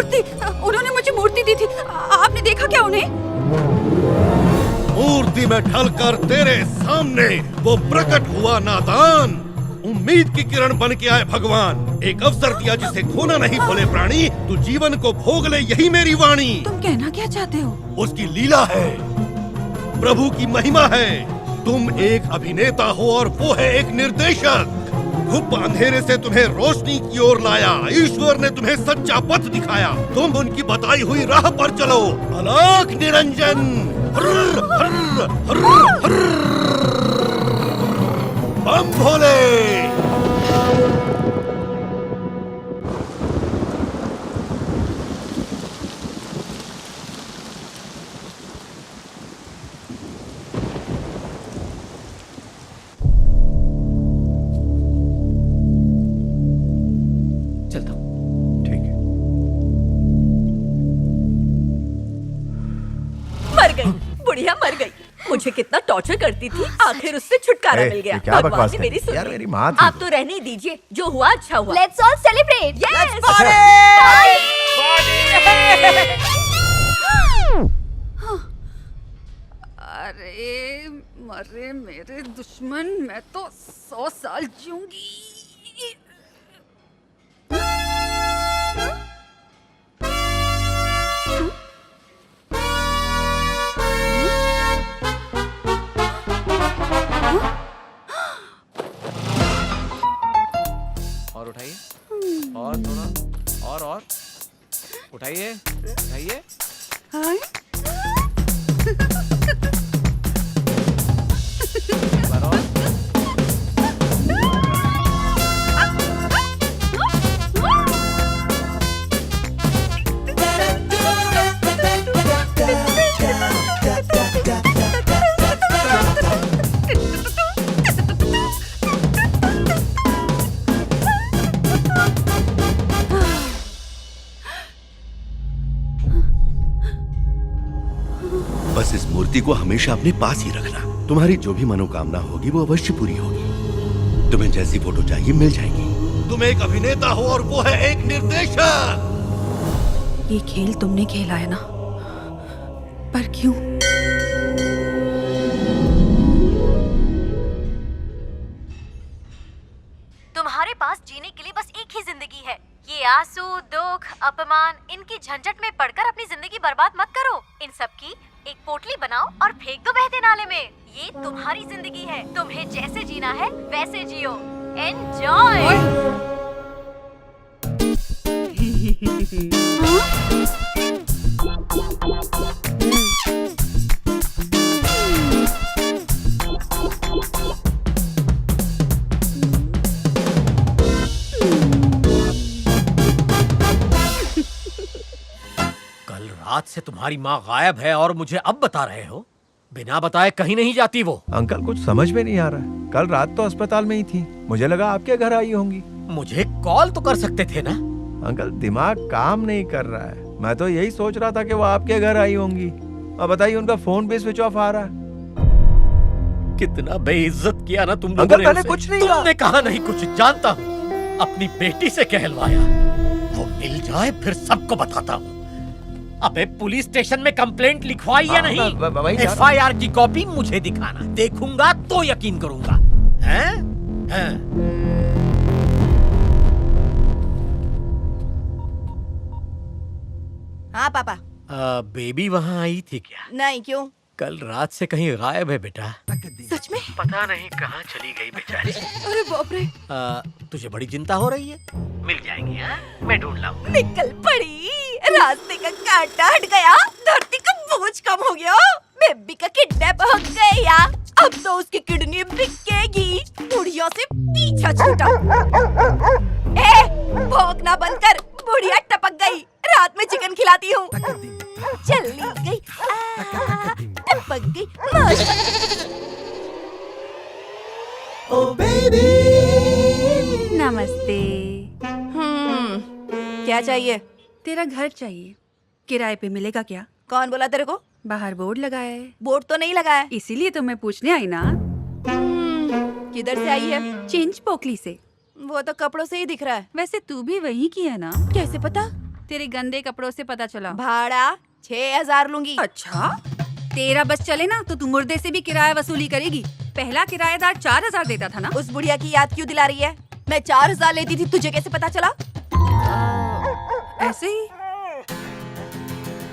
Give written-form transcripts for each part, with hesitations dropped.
मूर्ति, उन्होंने मुझे मूर्ति दी थी। आपने देखा क्या उन्हें? मूर्ति में ढलकर तेरे सामने वो प्रकट हुआ नादान। उम्मीद की किरण बन के आए भगवान। एक अवसर दिया जिसे खोना नहीं भोले प्राणी। तू जीवन को भोग ले, यही मेरी वाणी। तुम कहना क्या चाहते हो? उसकी लीला है, प्रभु की महिमा है। तुम एक अभिनेता हो और वो है एक निर्देशक। गुप्त अंधेरे से तुम्हें रोशनी की ओर लाया। ईश्वर ने तुम्हें सच्चा पथ दिखाया। तुम उनकी बताई हुई राह पर चलो। अलख निरंजन। हर्र, हर्र, हर्र, हर्र। बम भोले। चलता हूँ। ठीक है। मर गई, बुढ़िया मर गई। मुझे कितना टॉर्चर करती थी, आखिर उससे छुटकारा मिल गया। क्या भगवान बकवास ने कर मेरी रही? सुन यार ली। मेरी माँ थी। आप तो रहने ही दीजिए, जो हुआ अच्छा हुआ। Let's all celebrate. अरे मरे मेरे दुश्मन, मैं तो 100 साल जीऊंगी। और उठाइए, और थोड़ा, और उठाइए, उठाइए। हाँ? एक बार और। बस इस मूर्ति को हमेशा अपने पास ही रखना। तुम्हारी जो भी मनोकामना होगी वो अवश्य पूरी होगी। तुम्हें जैसी फोटो चाहिए मिल जाएगी। तुम एक अभिनेता हो और वो है एक निर्देशक। ये खेल तुमने खेला है ना, पर क्यों? तुम्हारे पास जीने के लिए बस एक ही जिंदगी है। ये आंसू, दुख, अपमान, इनकी झंझट में पड़कर अपनी जिंदगी बर्बाद मत करो। इन सब की एक पोटली बनाओ और फेंक दो बहते नाले में। ये तुम्हारी जिंदगी है, तुम्हें जैसे जीना है वैसे जियो। एंजॉय। कल रात से तुम्हारी माँ गायब है और मुझे अब बता रहे हो? बिना बताए कहीं नहीं जाती वो। अंकल कुछ समझ में नहीं आ रहा है। कल रात तो अस्पताल में ही थी, मुझे लगा आपके घर आई होंगी। मुझे कॉल तो कर सकते थे ना। अंकल दिमाग काम नहीं कर रहा है। मैं तो यही सोच रहा था कि वो आपके घर आई होंगी। अब बताइए, उनका फोन भी स्विच ऑफ आ रहा है। कितना बेइज्जत किया ना तुम लोगों अंकल ने मैंने उसे। कुछ नहीं कहा। तुमने कहा नहीं कुछ, जानता हूँ। अपनी बेटी से कहलवाया। वो मिल जाए फिर सबको बताता हूँ। अबे पुलिस स्टेशन में कंप्लेंट लिखवाई या नहीं? FIR की कॉपी मुझे दिखाना, देखूंगा तो यकीन करूंगा। हैं? हैं? हाँ पापा। बेबी वहाँ आई थी क्या? नहीं, क्यों? कल रात से कहीं गायब है बेटा। सच में? पता नहीं कहाँ चली गई बेचारी। अरे बाप रे। तुझे बड़ी चिंता हो रही है? मिल जाएंगी, हाँ? मैं ढूंढ लाऊंगा। निकल पड़ी, रास्ते का कांटा हट गया, धरती का बोझ कम हो गया, बेबी का किडनैप हो गया। अब तो उसकी किडनी बिकेगी। बुढ़िया से पीछा छूटा। भौंकना बंद कर, बुढ़िया टपक गई। रात में चिकन खिलाती हूँ। चली गई, टपक गई। नमस्ते। क्या चाहिए? तेरा घर चाहिए, किराए पे मिलेगा क्या? कौन बोला तेरे को? बाहर बोर्ड लगा है। बोर्ड तो नहीं लगा है। इसीलिए तो मैं पूछने आई ना। किधर से आई है? चेंज पोकली से। वो तो कपड़ों से ही दिख रहा है। वैसे तू भी वही की है ना? कैसे पता? तेरे गंदे कपड़ों से पता चला। भाड़ा 6000 लूंगी। अच्छा, तेरा बस चले ना तो तू मुर्दे से भी किराया वसूली करेगी। पहला किराएदार 4000 देता था ना। उस बुढ़िया की याद क्यों दिला रही है? मैं 4000 लेती थी, तुझे कैसे पता चला? ऐसे ही।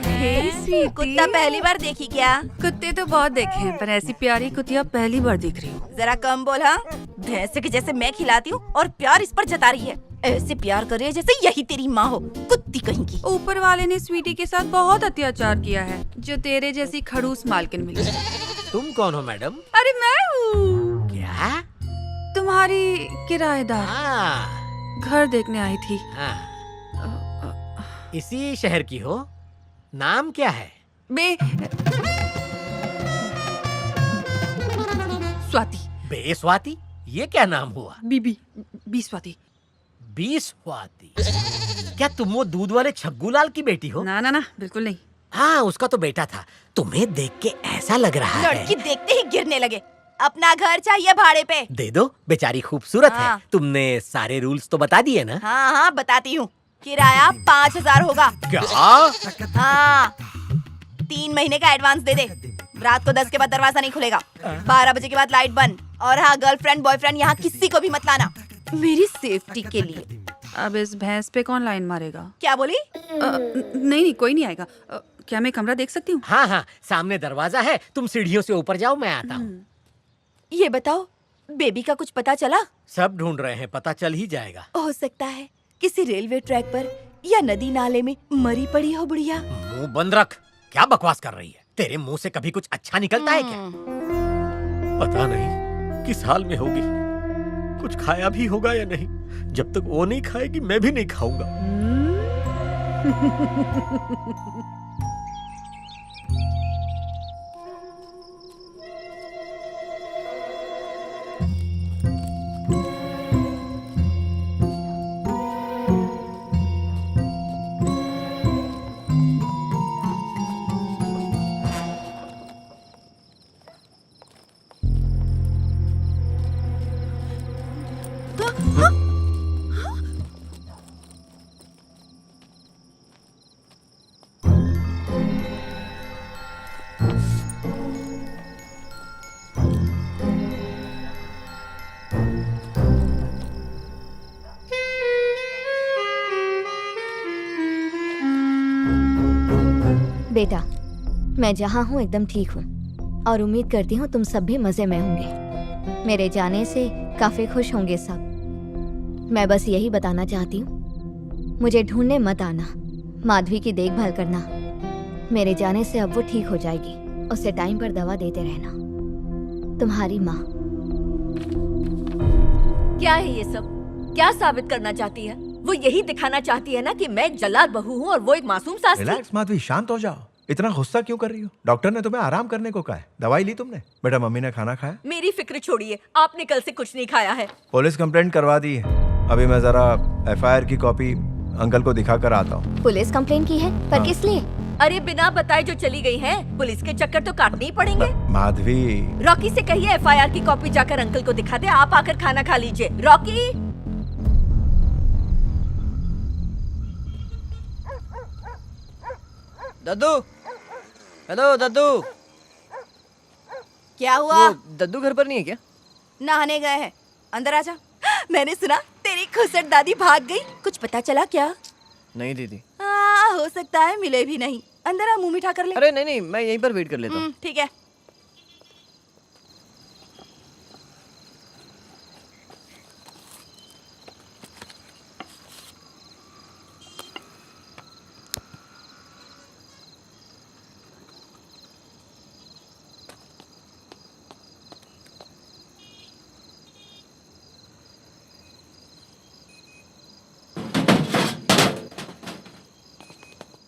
हे स्वीटी, कुत्ता पहली बार देखी क्या? कुत्ते तो बहुत देखे हैं, पर ऐसी प्यारी कुतिया पहली बार देख रही हूँ। जरा कम बोल। हाँ, भैंस के जैसे मैं खिलाती हूँ और प्यार इस पर जता रही है। ऐसे प्यार कर रही है जैसे यही तेरी माँ हो, कुत्ती कहीं की। ऊपर वाले ने स्वीटी के साथ बहुत अत्याचार किया है, जो तेरे जैसी खड़ूस मालकिन मिली। तुम कौन हो मैडम? अरे मैं हूँ, क्या? तुम्हारी किराएदार। हाँ, घर देखने आई थी। हाँ। इसी शहर की हो? नाम क्या है? स्वाति। बेस्वाति? ये क्या नाम हुआ? बी स्वाति। स्वाति। क्या तुम वो दूध वाले छग्गूलाल की बेटी हो? ना ना ना, बिल्कुल नहीं। हाँ, उसका तो बेटा था। तुम्हें देख के ऐसा लग रहा है। लड़की देखते ही गिरने लगे। अपना घर चाहिए भाड़े पे। दे दो, बेचारी खूबसूरत हाँ। है। तुमने सारे रूल्स तो बता दिए ना? हाँ हाँ, बताती हूँ। किराया 5000 होगा। क्या? हाँ, 3 महीने का एडवांस दे दे। रात को 10 के बाद दरवाजा नहीं खुलेगा। 12 बजे के बाद लाइट बंद। और हाँ, गर्लफ्रेंड बॉयफ्रेंड यहाँ किसी को भी मत लाना, मेरी सेफ्टी के लिए। अब इस भैंस पे कौन लाइन मारेगा? क्या बोली? नहीं, कोई नहीं आएगा। क्या मैं कमरा देख सकती हूँ? हाँ हाँ, सामने दरवाजा है। तुम सीढ़ियों से ऊपर जाओ, मैं आता हूँ। ये बताओ, बेबी का कुछ पता चला? सब ढूंढ रहे हैं, पता चल ही जाएगा। हो सकता है किसी रेलवे ट्रैक पर या नदी नाले में मरी पड़ी हो बुढ़िया। मुंह बंद रख। क्या बकवास कर रही है? तेरे मुंह से कभी कुछ अच्छा निकलता है क्या? पता नहीं किस हाल में होगी। कुछ खाया भी होगा या नहीं। जब तक वो नहीं खाएगी, मैं भी नहीं खाऊंगा। बेटा, मैं जहाँ हूँ एकदम ठीक हूँ और उम्मीद करती हूँ तुम सब भी मजे में होंगे। मेरे जाने से काफी खुश होंगे सब। मैं बस यही बताना चाहती हूँ, मुझे ढूंढने मत आना। माधवी की देखभाल करना। मेरे जाने से अब वो ठीक हो जाएगी। उसे टाइम पर दवा देते रहना। तुम्हारी माँ। क्या है ये सब? क्या साबित करना चाहती है? वो यही दिखाना चाहती है ना कि मैं जल्लाद बहू हूँ और वो एक मासूम सास थी। रिलैक्स माधवी, शांत हो जाओ। इतना गुस्सा क्यों कर रही हो? डॉक्टर ने तुम्हें आराम करने को कहा है। दवाई ली तुमने? बेटा, मम्मी ने खाना खाया? मेरी फिक्र छोड़िए, आपने कल से कुछ नहीं खाया है। पुलिस कंप्लेंट करवा दी है। अभी मैं जरा FIR की कॉपी अंकल को दिखा कर आता हूँ। पुलिस कंप्लेन की है? पर किस लिए? अरे बिना बताए जो चली गई है, पुलिस के चक्कर तो काटने ही पड़ेंगे। माधवी, रॉकी से कहिए FIR की कॉपी जाकर अंकल को दिखा दे। आप आकर खाना खा लीजिए। रॉकी, दद्दू, हेलो दद्दू। क्या हुआ? वो दद्दू घर पर नहीं है क्या? नहाने गए हैं। अंदर आजा। मैंने सुना तेरी खुसट दादी भाग गई, कुछ पता चला क्या? नहीं दीदी। हो सकता है मिले भी नहीं। अंदर आ, मुंह मीठा कर ले। अरे नहीं, मैं यहीं पर वेट कर लेता हूँ। ठीक है।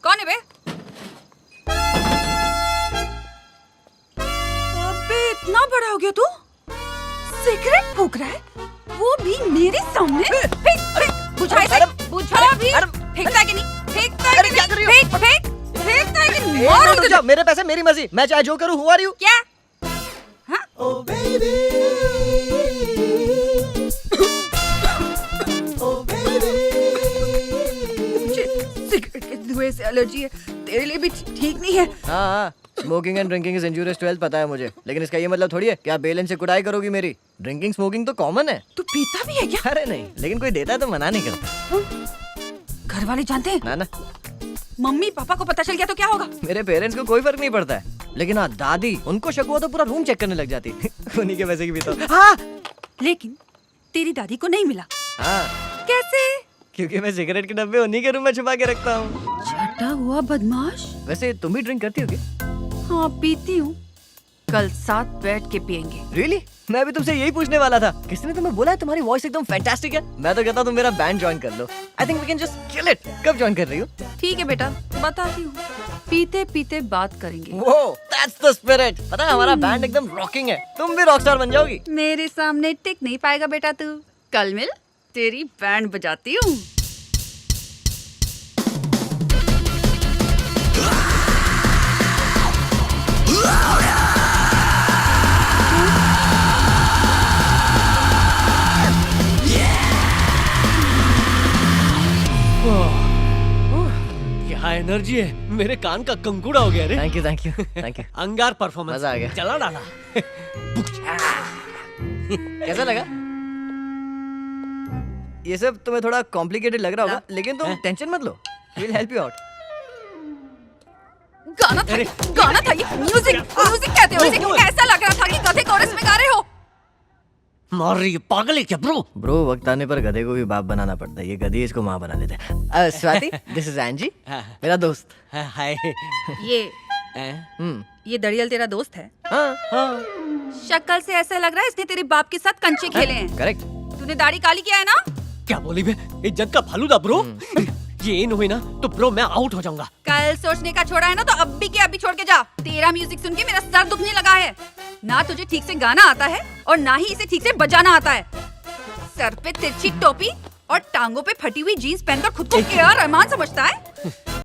कौन है बे? अबे इतना बड़ा हो गया तू? सिगरेट फूक रहा है? वो भी मेरे सामने? बुझा इसे, बुझा भी। फेंकता है कि नहीं? फेंकता है कि नहीं? फेंक, फेंक, फेंकता है कि नहीं? मारो रुक जाओ, मेरे पैसे मेरी मर्जी। मैं चाहे जो करूँ। हुआ रही हूँ क्या? हाँ? सिगरेट एलर्जी है, तेरे लिए भी ठीक नहीं है। हाँ, smoking and drinking is injurious to health, पता है मुझे, लेकिन इसका ये मतलब थोड़ी है कि आप बेलन से कुटाई करोगी मेरी। ड्रिंकिंग स्मोकिंग तो कॉमन है। तू पीता भी है क्या? अरे नहीं, लेकिन कोई देता है तो मना नहीं करता। घर वाले जानते हैं? ना ना, मम्मी पापा को पता चल गया तो क्या होगा? मेरे पेरेंट्स को कोई फर्क नहीं पड़ता है, लेकिन हाँ दादी, उनको शक हुआ तो पूरा रूम चेक करने लग जाती। उन्हीं के वैसे की भी तो। हाँ लेकिन तेरी दादी को नहीं मिला। हाँ, कैसे? क्योंकि मैं सिगरेट के डब्बे उन्हीं के रूम में छुपा के रखता हूँ। छटा हुआ बदमाश। वैसे तुम भी ड्रिंक करती हो क्या? हाँ पीती हूँ, कल साथ बैठ के पियेंगे। रियली? मैं भी तुमसे यही पूछने वाला था। किसने तुम्हें बोला है तुम्हारी वॉइस एकदम फैंटास्टिक है? मैं तो कहता हूँ तुम मेरा बैंड ज्वाइन कर लो। I think we can just kill it. कब ज्वाइन कर रही हो? ठीक है बेटा, बताती हूँ। पीते पीते बात करेंगे। वो दैट्स द स्पिरिट। पता है हमारा बैंड एकदम रॉकिंग है, तुम भी रॉकस्टार बन जाओगी। मेरे सामने टिक नहीं पाएगा बेटा तू। कल मिल, तेरी बैंड बजाती हूँ। क्या एनर्जी है, मेरे कान का कंकुड़ा हो गया रे। Thank you thank you thank you. अंगार परफॉर्मेंस मजा आ गया। चला डाला। कैसा लगा? ये सब तुम्हें थोड़ा कॉम्प्लिकेटेड लग रहा होगा, लेकिन तुम टेंशन मत लो, विल हेल्प यू आउट। गाना था, गाना था ये। म्यूजिक म्यूजिक कहते हो इसे। ऐसा लग रहा था कि गधे कोरस में गा रहे हो। मार रही है, पागल है क्या ब्रो? ब्रो, वक्त आने पर गधे को भी बाप बनाना पड़ता है। ये गधी इसको माँ बना लेते हैं। स्वाति, दिस इज एंजी, मेरा दोस्त। हाय। ये दड़ियल तेरा दोस्त है? हाँ, शक्ल से ऐसा लग रहा है इसने तेरे बाप के साथ कंचे खेले हैं। करेक्ट। तूने दाढ़ी काली किया है ना? क्या बोली बे? इज्जत का फालूदा ब्रो। ये इन हुई ना तो ब्रो मैं आउट हो जाऊंगा। कल सोचने का छोड़ा है ना तो अभी के अभी छोड़ के जा। तेरा म्यूजिक सुन के मेरा सर दुखने लगा है। ना तुझे ठीक से गाना आता है और ना ही इसे ठीक से बजाना आता है। सर पे तिरछी टोपी और टांगों पे फटी हुई जीन्स पहनकर खुद को के.आर. रहमान समझता है।